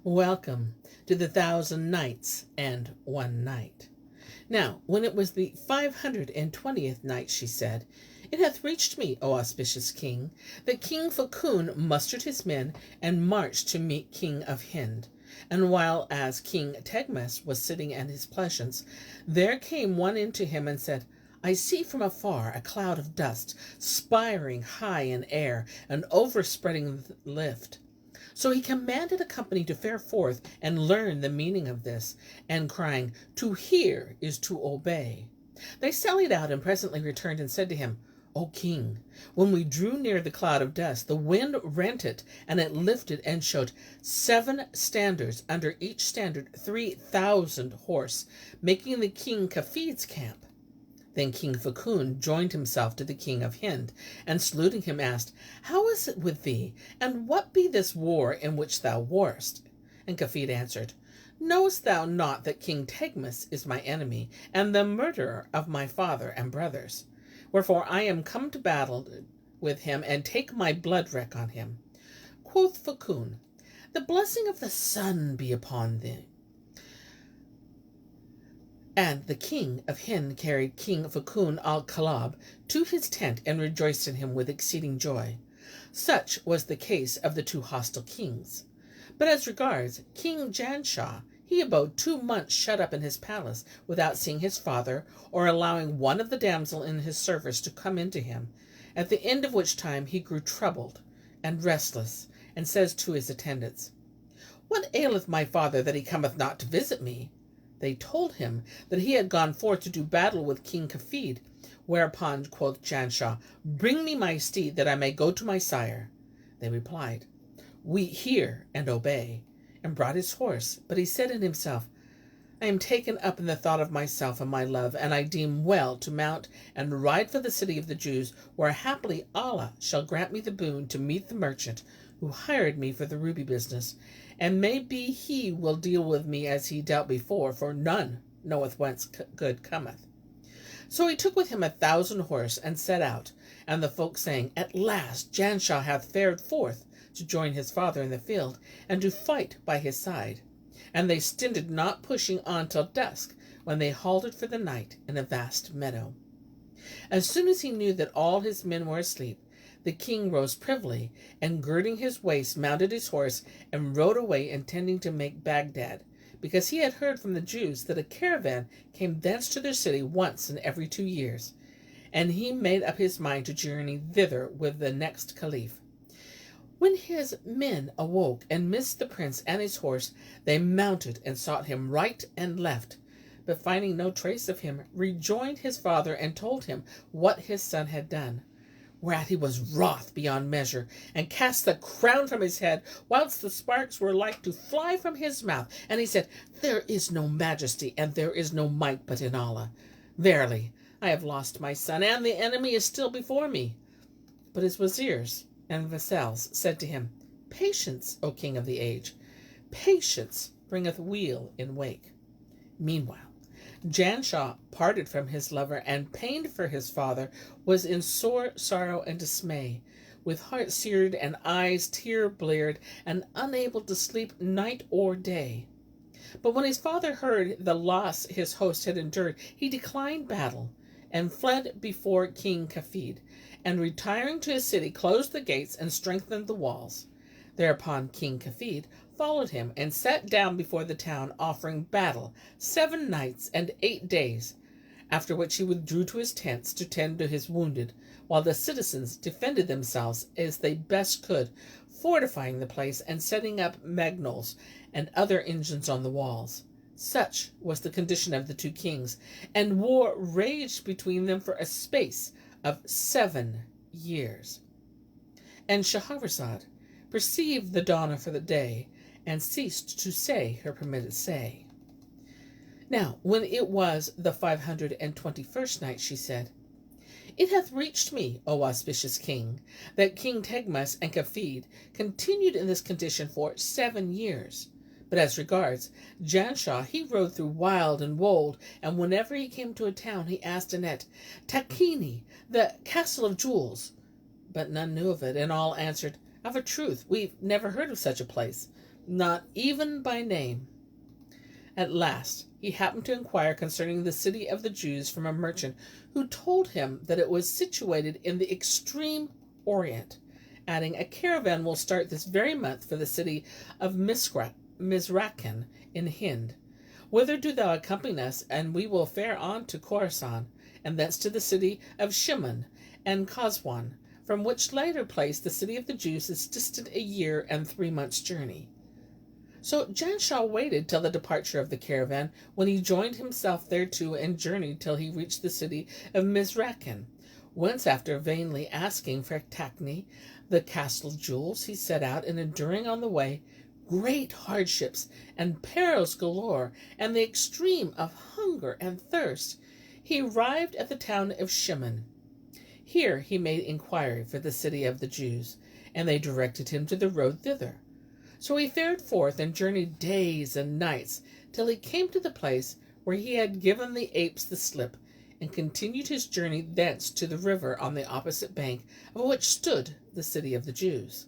Welcome to the 1,000 Nights and 1 Night. Now, when it was the 520th night, she said, "It hath reached me, O auspicious king, that King Fakun mustered his men and marched to meet King of Hind. And while as King Tegmes was sitting at his pleasance, there came one into him and said, I see from afar a cloud of dust, spiring high in air, and overspreading the lift. So he commanded a company to fare forth and learn the meaning of this, and crying, To hear is to obey. They sallied out and presently returned and said to him, O king, when we drew near the cloud of dust, the wind rent it, and it lifted and showed 7 standards, under each standard 3,000 horse, making the king Kafid's camp. Then King Fakun joined himself to the king of Hind, and saluting him asked, How is it with thee, and what be this war in which thou warst? And Kafid answered, Knowest thou not that King Tegmes is my enemy, and the murderer of my father and brothers? Wherefore I am come to battle with him, and take my blood wreak on him. Quoth Fakun, The blessing of the sun be upon thee. And the king of Hind carried King Fakun al-Kalab to his tent and rejoiced in him with exceeding joy. Such was the case of the 2 hostile kings. But as regards King Janshah, he abode 2 months shut up in his palace, without seeing his father, or allowing one of the damsel in his service to come into him, at the end of which time he grew troubled and restless, and says to his attendants, What aileth my father that he cometh not to visit me? They told him that he had gone forth to do battle with King Kafid. Whereupon quoth Janshah, Bring me my steed, that I may go to my sire. They replied, We hear and obey, and brought his horse. But he said in himself, I am taken up in the thought of myself and my love, and I deem well to mount and ride for the city of the Jews, where haply Allah shall grant me the boon to meet the merchant who hired me for the ruby business, and may be he will deal with me as he dealt before, for none knoweth whence good cometh. So he took with him 1,000 horse, and set out, and the folk saying, At last Janshah hath fared forth to join his father in the field, and to fight by his side. And they stinted not pushing on till dusk, when they halted for the night in a vast meadow. As soon as he knew that all his men were asleep, the king rose privily, and girding his waist, mounted his horse, and rode away, intending to make Baghdad, because he had heard from the Jews that a caravan came thence to their city once in every 2 years, and he made up his mind to journey thither with the next caliph. When his men awoke and missed the prince and his horse, they mounted and sought him right and left, but finding no trace of him, rejoined his father and told him what his son had done. Whereat he was wroth beyond measure, and cast the crown from his head, whilst the sparks were like to fly from his mouth. And he said, There is no majesty, and there is no might but in Allah. Verily, I have lost my son, and the enemy is still before me. But his wazirs and vassals said to him, Patience, O king of the age, patience bringeth weal in wake. Meanwhile, Janshah parted from his lover, and pained for his father, was in sore sorrow and dismay, with heart seared and eyes tear-bleared, and unable to sleep night or day. But when his father heard the loss his host had endured, he declined battle, and fled before King Kafid, and retiring to his city, closed the gates and strengthened the walls. Thereupon King Kafid followed him, and sat down before the town, offering battle 7 nights and 8 days, after which he withdrew to his tents to tend to his wounded, while the citizens defended themselves as they best could, fortifying the place and setting up magnols and other engines on the walls. Such was the condition of the 2 kings, and war raged between them for a space of 7 years. And Shahrazad perceived the dawn of the day, and ceased to say her permitted say. Now, when it was the 521st night, she said, It hath reached me, O auspicious king, that King Tegmes and Kafid continued in this condition for 7 years. But as regards Janshah, he rode through wild and wold, and whenever he came to a town, he asked Annette, Takini, the castle of jewels. But none knew of it, and all answered, Of a truth, we've never heard of such a place. not even by name. At last he happened to inquire concerning the city of the Jews from a merchant, who told him that it was situated in the extreme Orient, adding, "A caravan will start this very month for the city of Mizrakan in Hind. Whither do thou accompany us, and we will fare on to Khorasan, and thence to the city of Shimon and Kazwan, from which latter place the city of the Jews is distant 1 year and 3 months' journey." So Janshah waited till the departure of the caravan, when he joined himself thereto, and journeyed till he reached the city of Mizrakan, whence, after vainly asking for Takni, the castle jewels, he set out, and enduring on the way great hardships and perils galore, and the extreme of hunger and thirst, he arrived at the town of Shimon. Here he made inquiry for the city of the Jews, and they directed him to the road thither. So he fared forth and journeyed days and nights, till he came to the place where he had given the apes the slip, and continued his journey thence to the river on the opposite bank, of which stood the city of the Jews.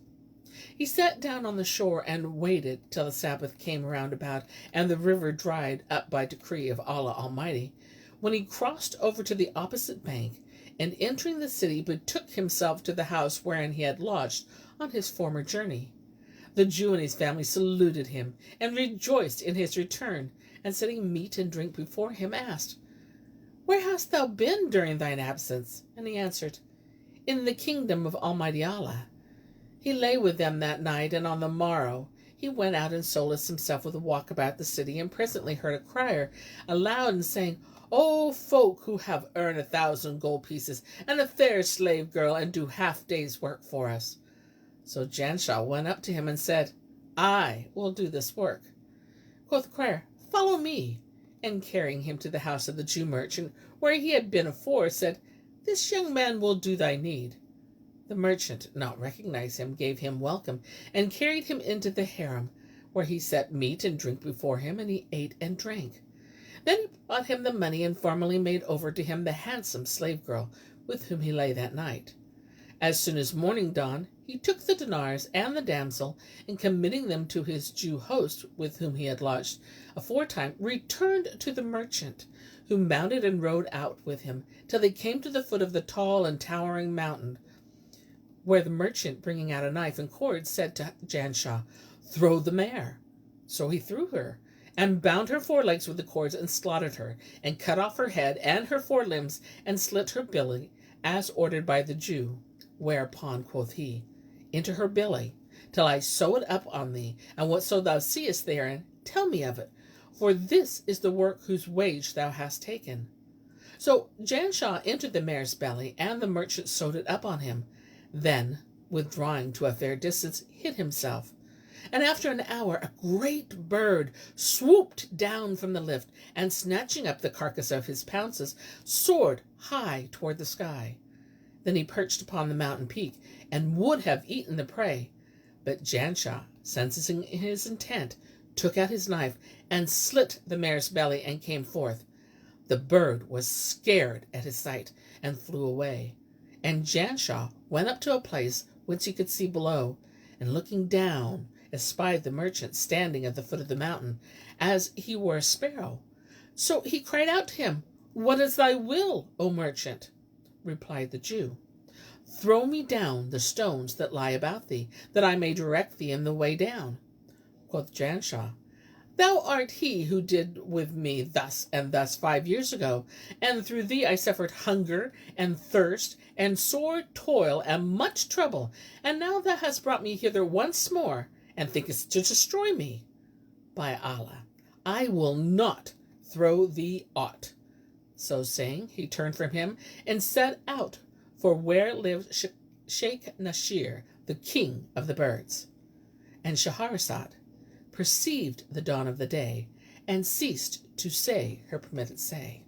He sat down on the shore and waited till the Sabbath came round about, and the river dried up by decree of Allah Almighty, when he crossed over to the opposite bank, and entering the city betook himself to the house wherein he had lodged on his former journey. The Jew and his family saluted him, and rejoiced in his return, and setting meat and drink before him, asked, "Where hast thou been during thine absence?" And he answered, "In the kingdom of Almighty Allah." He lay with them that night, and on the morrow he went out and solaced himself with a walk about the city, and presently heard a crier aloud and saying, "O folk who have earned 1,000 gold pieces, and a fair slave girl, and do half-day's work for us." So Janshah went up to him and said, "I will do this work." Quoth the crier, "Follow me," and carrying him to the house of the Jew merchant, where he had been afore, said, "This young man will do thy need." The merchant, not recognizing him, gave him welcome, and carried him into the harem, where he set meat and drink before him, and he ate and drank. Then he brought him the money, and formally made over to him the handsome slave girl with whom he lay that night. As soon as morning dawned, he took the dinars and the damsel, and committing them to his Jew host with whom he had lodged aforetime, returned to the merchant, who mounted and rode out with him till they came to the foot of the tall and towering mountain, where the merchant, bringing out a knife and cord, said to Janshah, "Throw the mare." So he threw her, and bound her forelegs with the cords, and slaughtered her, and cut off her head and her forelimbs, and slit her belly, as ordered by the Jew. Whereupon quoth he, "Enter her belly, till I sew it up on thee, and whatso thou seest therein, tell me of it, for this is the work whose wage thou hast taken." So Janshah entered the mare's belly, and the merchant sewed it up on him. Then, withdrawing to a fair distance, hid himself. And after an hour, a great bird swooped down from the lift, and snatching up the carcass of his pounces, soared high toward the sky. Then he perched upon the mountain peak, and would have eaten the prey. But Janshah, sensing his intent, took out his knife, and slit the mare's belly, and came forth. The bird was scared at his sight, and flew away. And Janshah went up to a place whence he could see below, and looking down, espied the merchant standing at the foot of the mountain, as he were a sparrow. So he cried out to him, "What is thy will, O merchant?" Replied the Jew, "Throw me down the stones that lie about thee, that I may direct thee in the way down." Quoth Janshah, "Thou art he who did with me thus and thus 5 years ago, and through thee I suffered hunger and thirst and sore toil and much trouble, and now thou hast brought me hither once more, and thinkest to destroy me. By Allah, I will not throw thee aught." So saying, he turned from him and set out for where lived Sheikh Nashir, the king of the birds. And Shahrazad perceived the dawn of the day, and ceased to say her permitted say.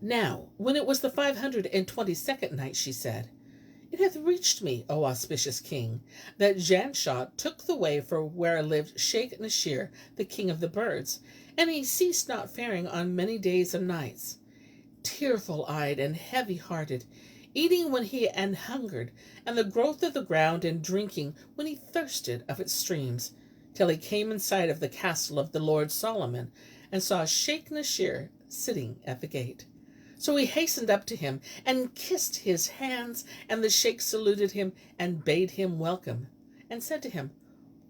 Now, when it was the 522nd night, she said, "It hath reached me, O auspicious king, that Janshah took the way for where lived Sheikh Nashir, the king of the birds, and he ceased not faring on many days and nights. Tearful-eyed and heavy-hearted, eating when he an hungered, and the growth of the ground, and drinking when he thirsted of its streams, till he came in sight of the castle of the Lord Solomon, and saw Sheikh Nashir sitting at the gate. So he hastened up to him, and kissed his hands, and the sheikh saluted him, and bade him welcome, and said to him,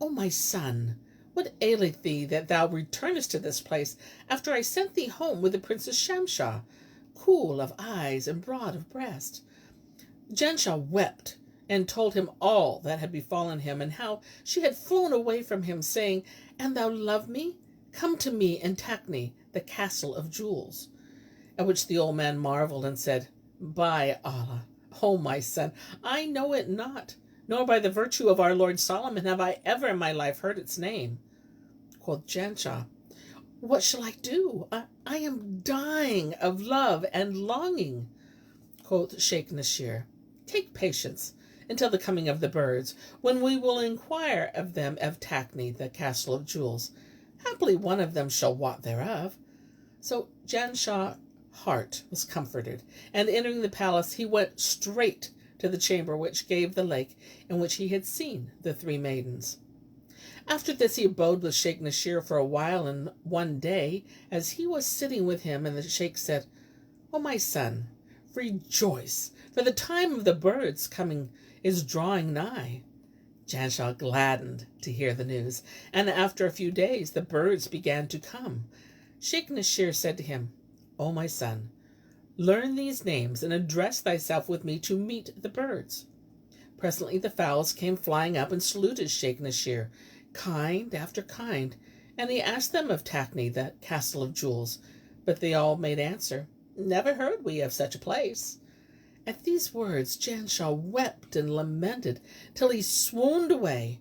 O my son, what aileth thee that thou returnest to this place, after I sent thee home with the Princess Janshah, cool of eyes and broad of breast? Janshah wept, and told him all that had befallen him, and how she had flown away from him, saying, And thou love me? Come to me in Takni, the castle of jewels. At which the old man marveled, and said, By Allah, O my son, I know it not, nor by the virtue of our Lord Solomon have I ever in my life heard its name. Quoth Janshah, What shall I do? I am dying of love and longing. Quoth Sheikh Nashir, Take patience until the coming of the birds, when we will inquire of them of Takni, the castle of jewels. Haply one of them shall wot thereof. So Janshah's heart was comforted, and entering the palace, he went straight to the chamber which gave the lake, in which he had seen the three maidens. After this he abode with Sheikh Nashir for a while, and one day, as he was sitting with him, and the sheikh said, O my son, rejoice, for the time of the birds coming is drawing nigh. Janshah gladdened to hear the news, and after a few days the birds began to come. Sheikh Nashir said to him, O my son, learn these names, and address thyself with me to meet the birds. Presently the fowls came flying up, and saluted Sheikh Nashir, kind after kind, and he asked them of Takni, the castle of jewels, but they all made answer, Never heard we of such a place. At these words Janshah wept and lamented till he swooned away,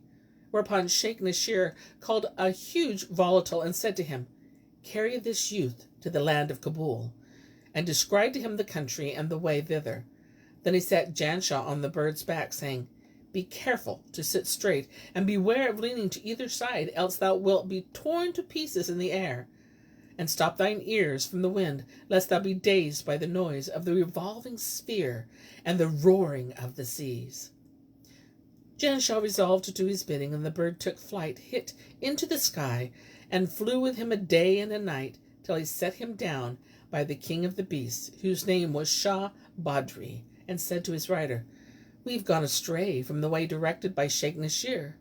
whereupon Sheikh Nashir called a huge volatile, and said to him, Carry this youth to the land of Kabul, and describe to him the country and the way thither. Then he set Janshah on the bird's back, saying, Be careful to sit straight, and beware of leaning to either side, else thou wilt be torn to pieces in the air. And stop thine ears from the wind, lest thou be dazed by the noise of the revolving sphere and the roaring of the seas. Janshah resolved to do his bidding, and the bird took flight, hit into the sky, and flew with him a day and a night, till he set him down by the king of the beasts, whose name was Shah Badri, and said to his rider, We've gone astray from the way directed by Sheikh Nashir.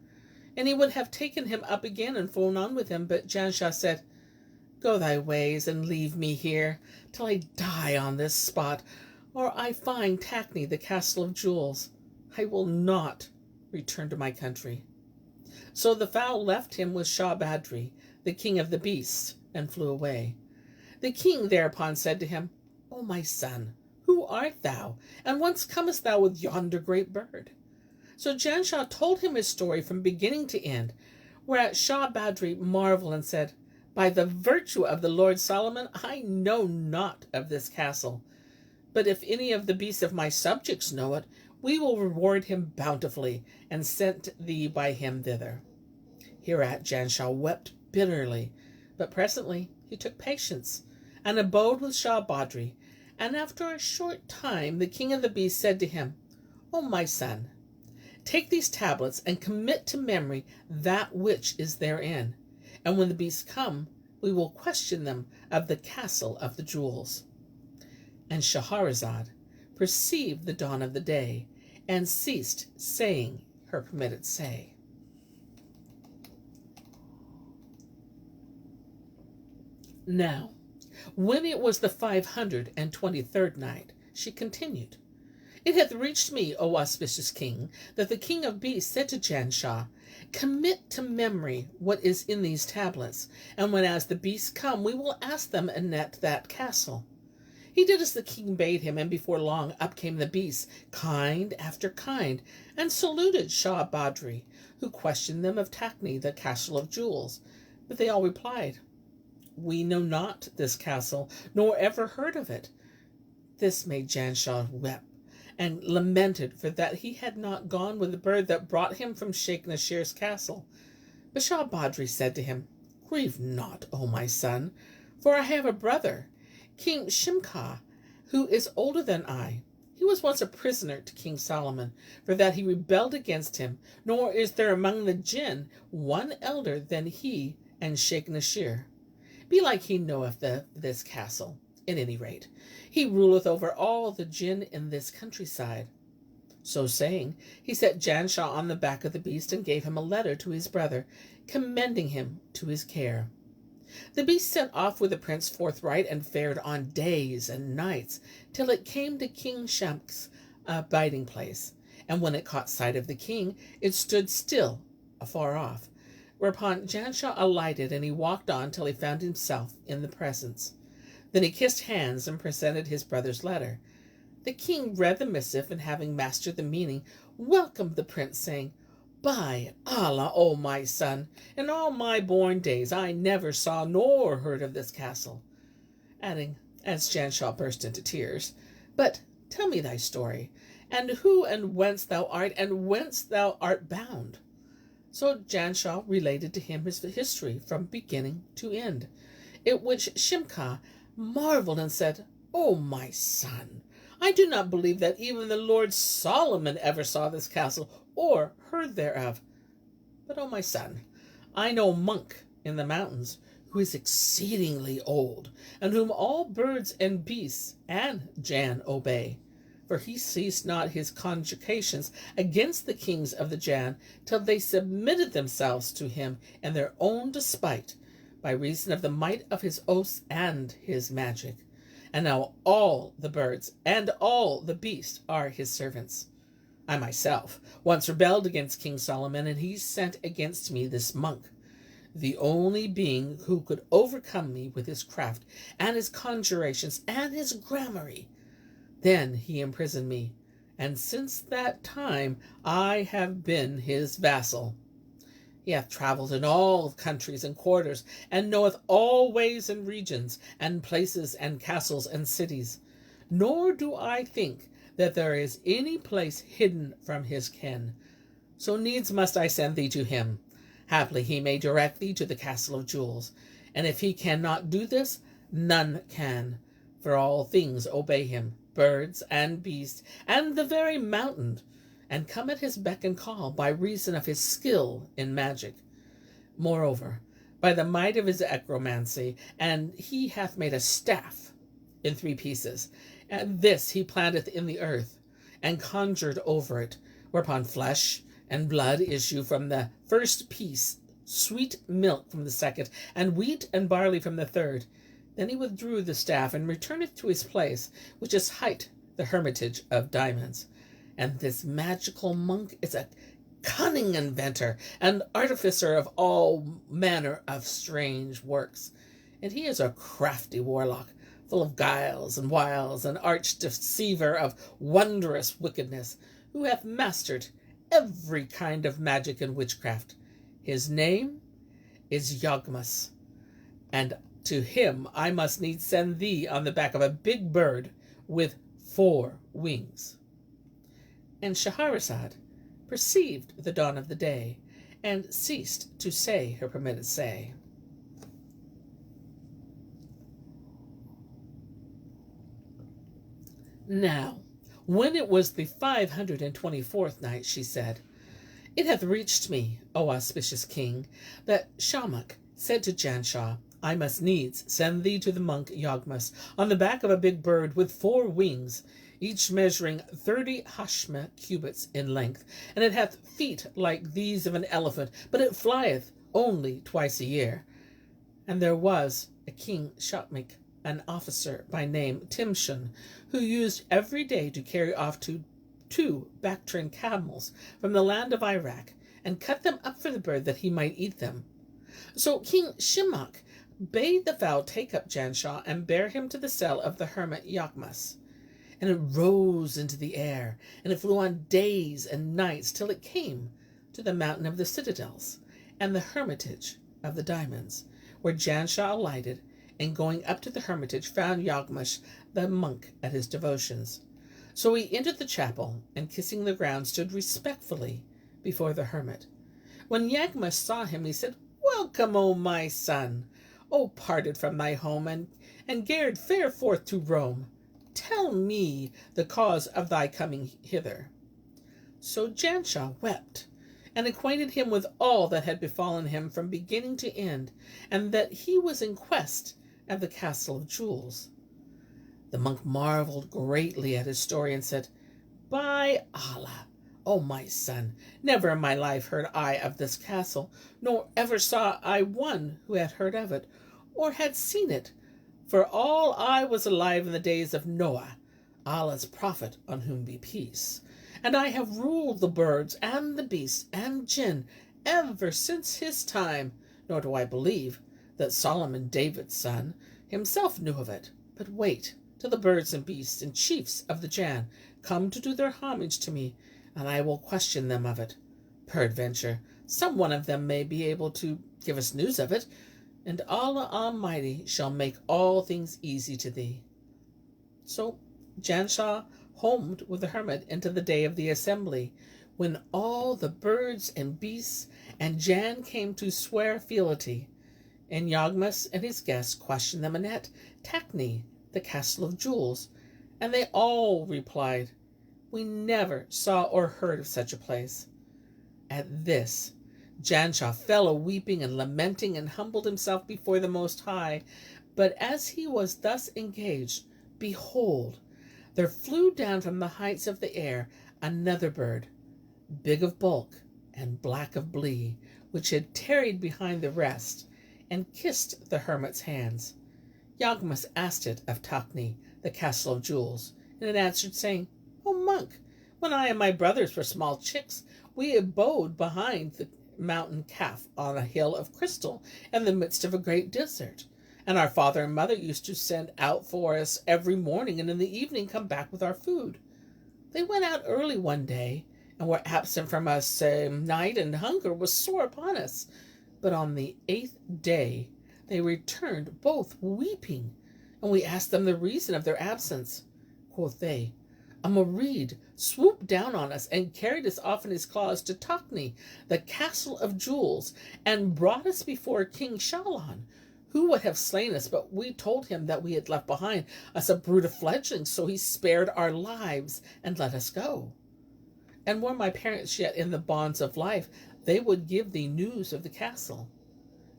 And he would have taken him up again and flown on with him, but Janshah said, Go thy ways, and leave me here, till I die on this spot, or I find Takni, the castle of jewels. I will not return to my country. So the fowl left him with Shah Badri, the king of the beasts, and flew away. The king thereupon said to him, O my son, who art thou, and whence comest thou with yonder great bird? So Janshah told him his story from beginning to end, whereat Shah Badri marveled and said, By the virtue of the Lord Solomon, I know not of this castle. But if any of the beasts of my subjects know it, we will reward him bountifully, and sent thee by him thither. Hereat Janshah wept bitterly, but presently he took patience, and abode with Shah Badri. And after a short time the king of the beasts said to him, O my son, take these tablets, and commit to memory that which is therein, and when the beasts come, we will question them of the castle of the jewels. And Shahrazad perceived the dawn of the day, and ceased saying her permitted say. Now, when it was the 523rd night, she continued, It hath reached me, O auspicious king, that the king of beasts said to Janshah, Commit to memory what is in these tablets, and whenas the beasts come, we will ask them anent that castle. He did as the king bade him, and before long up came the beasts, kind after kind, and saluted Shah Badri, who questioned them of Takni, the castle of jewels. But they all replied, We know not this castle, nor ever heard of it. This made Janshah weep, and lamented for that he had not gone with the bird that brought him from Sheikh Nashir's castle. But Shah Badri said to him, Grieve not, O my son, for I have a brother, King Shimkha, who is older than I. He was once a prisoner to King Solomon, for that he rebelled against him, nor is there among the jinn one elder than he and Sheikh Nashir. Belike he knoweth this castle. At any rate, he ruleth over all the jinn in this countryside. So saying, he set Janshah on the back of the beast and gave him a letter to his brother, commending him to his care. The beast set off with the prince forthright and fared on days and nights till it came to King Shamkh's abiding place. And when it caught sight of the king, it stood still afar off. Whereupon Janshah alighted, and he walked on till he found himself in the presence. Then he kissed hands and presented his brother's letter. The king read the missive, and having mastered the meaning, welcomed the prince, saying, "By Allah, O my son, in all my born days I never saw nor heard of this castle." Adding, as Janshah burst into tears, "But tell me thy story, and who and whence thou art, and whence thou art bound." So Janshah related to him his history from beginning to end, at which Shimkah marveled and said, "O my son, I do not believe that even the Lord Solomon ever saw this castle or heard thereof. But, O my son, I know a monk in the mountains who is exceedingly old, and whom all birds and beasts and Jan obey. For he ceased not his conjurations against the kings of the Jan till they submitted themselves to him in their own despite, by reason of the might of his oaths and his magic. And now all the birds and all the beasts are his servants. I myself once rebelled against King Solomon, and he sent against me this monk, the only being who could overcome me with his craft and his conjurations and his gramarye. Then he imprisoned me, and since that time I have been his vassal. He hath travelled in all countries and quarters, and knoweth all ways and regions, and places and castles and cities. Nor do I think that there is any place hidden from his ken. So needs must I send thee to him. Haply he may direct thee to the castle of jewels. And if he cannot do this, none can. For all things obey him, birds and beasts, and the very mountain, and come at his beck and call by reason of his skill in magic. Moreover, by the might of his necromancy, and he hath made a staff in 3 pieces, and this he planteth in the earth, and conjured over it, whereupon flesh and blood issue from the first piece, sweet milk from the second, and wheat and barley from the third. Then he withdrew the staff, and returneth to his place, which is hight the hermitage of diamonds. And this magical monk is a cunning inventor and artificer of all manner of strange works. And he is a crafty warlock, full of guiles and wiles, an arch deceiver of wondrous wickedness, who hath mastered every kind of magic and witchcraft. His name is Yogmas, and to him I must needs send thee on the back of a big bird with 4 wings. And Shahrazad perceived the dawn of the day, and ceased to say her permitted say. Now, when it was the 524th night, she said, "It hath reached me, O auspicious king, that Shamak said to Janshah, I must needs send thee to the monk Yogmas on the back of a big bird with 4 wings, each measuring 30 hashma cubits in length, and it hath feet like these of an elephant, but it flieth only twice a year. And there was a king Shotmik, an officer by name Timshun, who used every day to carry off 2 Bactrian camels from the land of Iraq, and cut them up for the bird that he might eat them. So King Shimak bade the fowl take up Janshah and bear him to the cell of the hermit Yogmas. And it rose into the air, and it flew on days and nights till it came to the mountain of the citadels and the hermitage of the diamonds, where Janshah alighted, and going up to the hermitage found Yogmas the monk at his devotions. So he entered the chapel, and kissing the ground stood respectfully before the hermit. When Yogmas saw him, he said, "Welcome, O my son! O parted from thy home, and gared fair forth to Rome. tell me the cause of thy coming hither. So Janshah wept, and acquainted him with all that had befallen him from beginning to end, and that he was in quest of the castle of jewels. The monk marveled greatly at his story and said, By Allah, O my son, never in my life heard I of this castle, nor ever saw I one who had heard of it, or had seen it, for all I was alive in the days of Noah, Allah's prophet, on whom be peace. And I have ruled the birds and the beasts and jinn ever since his time, nor do I believe that Solomon, David's son, himself knew of it. But wait till the birds and beasts and chiefs of the Jann come to do their homage to me, and I will question them of it. Peradventure, some one of them may be able to give us news of it, and Allah Almighty shall make all things easy to thee. So Janshah homed with the hermit into the day of the assembly, when all the birds and beasts and Jann came to swear fealty, and Yagmas and his guests questioned them anent Takni, the castle of jewels, and they all replied, We never saw or heard of such a place. At this, Janshah fell a weeping and lamenting, and humbled himself before the Most High. But as he was thus engaged, behold, there flew down from the heights of the air another bird, big of bulk and black of blee, which had tarried behind the rest, and kissed the hermit's hands. Yagmas asked it of Takni, the castle of jewels, and it answered, saying, O monk, when I and my brothers were small chicks, we abode behind the mountain Kaf on a hill of crystal in the midst of a great desert. And our father and mother used to send out for us every morning, and in the evening come back with our food. They went out early one day, and were absent from us same night, and hunger was sore upon us. But on the 8th day they returned, both weeping, and we asked them the reason of their absence. Quoth they, A Marid swooped down on us and carried us off in his claws to Takni, the castle of jewels, and brought us before King Shahlan, who would have slain us, but we told him that we had left behind us a brood of fledglings, so he spared our lives and let us go. And were my parents yet in the bonds of life, they would give thee news of the castle.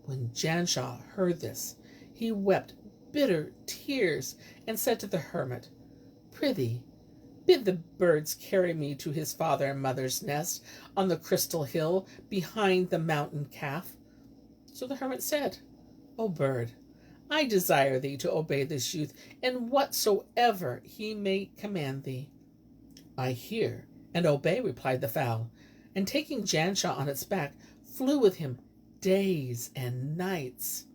When Janshah heard this, he wept bitter tears, and said to the hermit, Prithee, bid the birds carry me to his father and mother's nest on the crystal hill behind the mountain Kaf. So the hermit said, O bird, I desire thee to obey this youth in whatsoever he may command thee. I hear and obey, replied the fowl, and taking Janshah on its back, flew with him days and nights,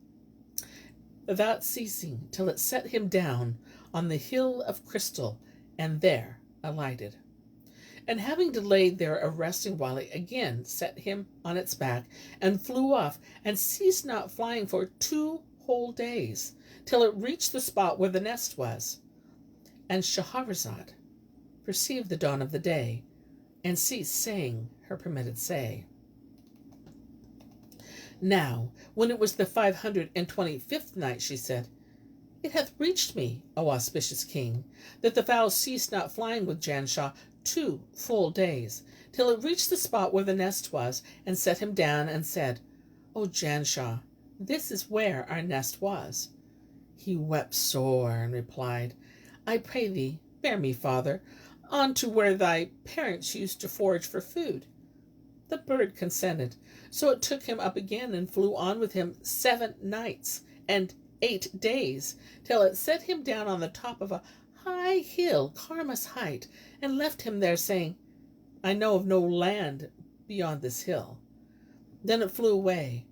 without ceasing, till it set him down on the hill of crystal, and there alighted. And having delayed there a resting while, it again set him on its back, and flew off, and ceased not flying for 2 whole days, till it reached the spot where the nest was. And Shahrazad perceived the dawn of the day, and ceased saying her permitted say. Now, when it was the 525th night, she said, It hath reached me, O auspicious king, that the fowl ceased not flying with Janshah 2 full days, till it reached the spot where the nest was, and set him down, and said, O Janshah, this is where our nest was. He wept sore, and replied, I pray thee, bear me, father, on to where thy parents used to forage for food. The bird consented, so it took him up again, and flew on with him 7 nights and 8 days, till it set him down on the top of a high hill, Karma's height, and left him there, saying, I know of no land beyond this hill. Then it flew away,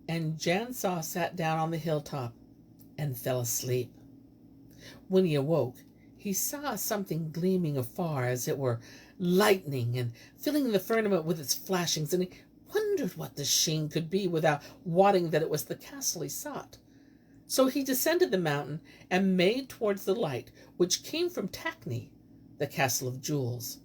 and Janshah sat down on the hilltop and fell asleep. When he awoke, he saw something gleaming afar, as it were lightning, and filling the firmament with its flashings, and he wondered what the sheen could be, without wotting that it was the castle he sought. So he descended the mountain, and made towards the light, which came from Takni, the castle of jewels,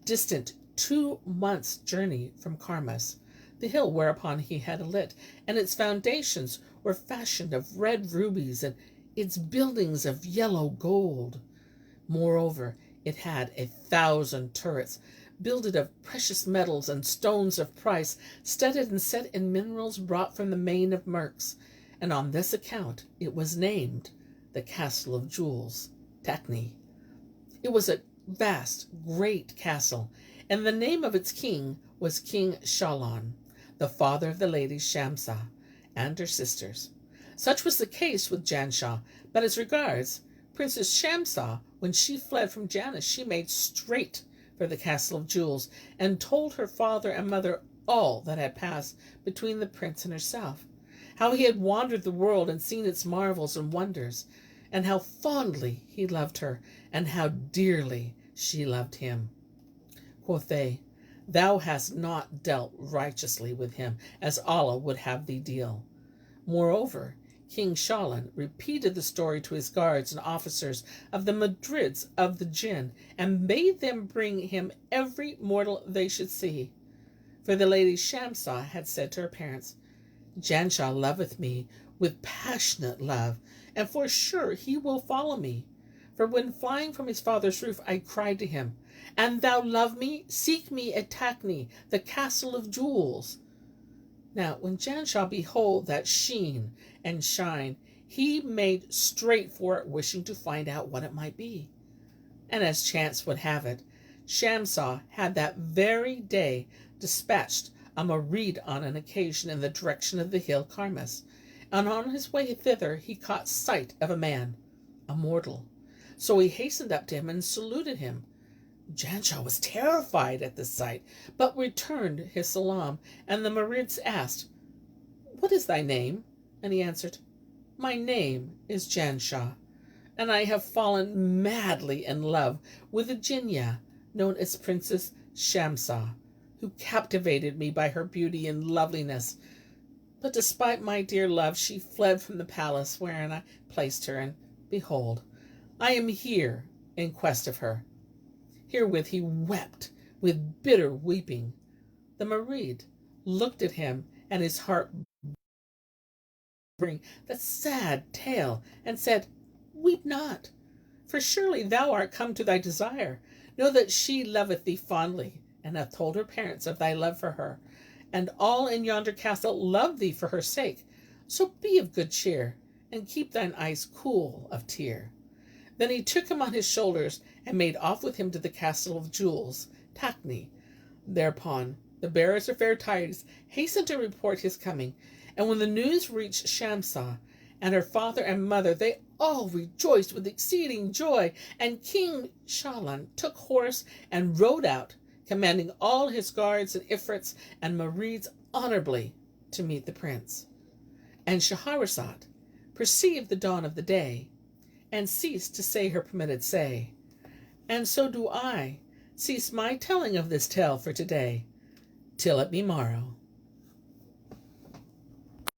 distant 2 months' journey from Karmas, the hill whereupon he had alit, and its foundations were fashioned of red rubies, and its buildings of yellow gold. Moreover, it had 1,000 turrets, builded of precious metals and stones of price, studded and set in minerals brought from the main of Merks, and on this account it was named the Castle of Jewels, Takni. It was a vast, great castle, and the name of its king was King Shahlan, the father of the lady Shamsah and her sisters. Such was the case with Janshah, but as regards Princess Shamsah, when she fled from Janshah, she made straight for the Castle of Jewels, and told her father and mother all that had passed between the prince and herself, how he had wandered the world and seen its marvels and wonders, and how fondly he loved her, and how dearly she loved him. Quoth they, Thou hast not dealt righteously with him, as Allah would have thee deal. Moreover, King Shahlan repeated the story to his guards and officers of the Madrids of the Jinn, and bade them bring him every mortal they should see. For the lady Shamsah had said to her parents, Janshah loveth me with passionate love, and for sure he will follow me. For when flying from his father's roof, I cried to him, And thou love me? Seek me at Takni, the Castle of Jewels. Now, when Janshah behold that sheen and shine, he made straight for it, wishing to find out what it might be. And as chance would have it, Shamsah had that very day dispatched a Marid on an occasion in the direction of the hill Karmas, and on his way thither he caught sight of a man, a mortal. So he hastened up to him and saluted him. Janshah was terrified at this sight, but returned his salam, and the Marids asked, What is thy name? And he answered, My name is Janshah, and I have fallen madly in love with a Jinnah known as Princess Shamsah, who captivated me by her beauty and loveliness. But despite my dear love, she fled from the palace wherein I placed her, and behold, I am here in quest of her. Herewith he wept with bitter weeping. The Marid looked at him, and his heart bring the sad tale, and said, Weep not, for surely thou art come to thy desire. Know that she loveth thee fondly, and hath told her parents of thy love for her, and all in yonder castle love thee for her sake. So be of good cheer, and keep thine eyes cool of tear. Then he took him on his shoulders, and made off with him to the Castle of Jewels, Takni. Thereupon the bearers of fair tidings hastened to report his coming, and when the news reached Shamsah and her father and mother, they all rejoiced with exceeding joy, and King Shahlan took horse and rode out, commanding all his guards and Ifrits and Marids honorably to meet the prince. And Shahrazad perceived the dawn of the day, and ceased to say her permitted say. And so do I cease my telling of this tale for today, till it be morrow.